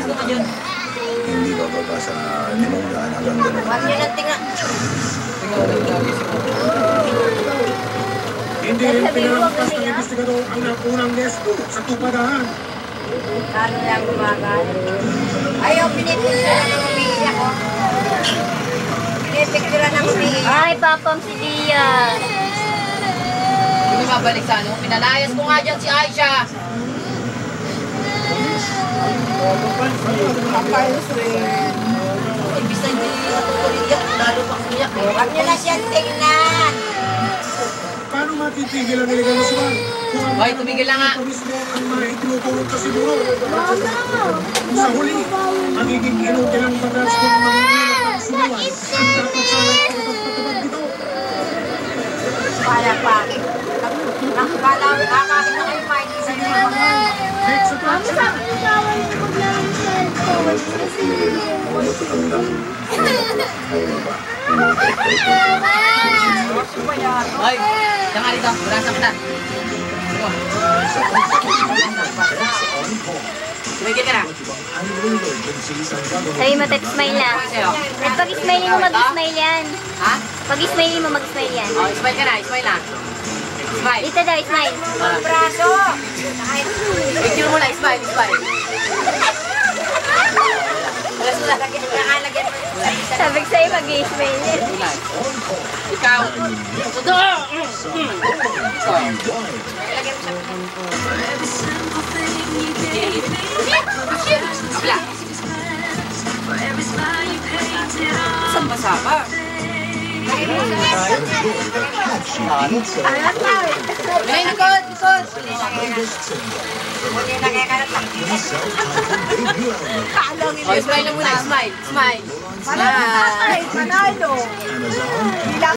Pinayas ko dyan. Hindi bababa sa pneumonia hanggang ganun. Huwag nyo lang tinga. Hindi rin pinalampas ng investigador ang napunang nesto sa tupadahan. Kano lang gumagal. Ayaw, pinipicture ng umiiyak ko. Pinipicture ng umiiyak. Ay, papam si Dia. Hindi mabalik sa ano. Pinalayas ko nga dyan si Aisha. Kapayos rin. Ibig na hindi umiiyak. Lalo pa umiiyak. Huwag nyo na siyang tingnan. Paano matitigil ang iligal na suman? Hoy, tumigil lang nga. Ito mismo ang maitinutulog sa siguro. Sa huli, magiging inukilang batas kung manginginig ang suman. Ang dapat sa pagpapatubad dito. Para pa. Nakakala mo kayo mainit sa mga. Next sa plaza. Hoy, diyan nga dito. Burasan kita. Tumigil ka na. Sabi mo, smile na. At pag-smile mo, mag-smile yan. Ha? Pag-smile mo, mag-smile yan. Oh, smile ka na. Smile na. Smile. Dito daw, smile. Braso! Picture mo lang. Smile. Smile. Nakalagyan mo. Sabi ko sa'yo, mag-smile yan. Ikaw. Tudo! Lagyan mo siya. Abla. Saan masama? Ay, likod! Likod! Oh, smile na muna. Smile. Smile. Manalo. Amazon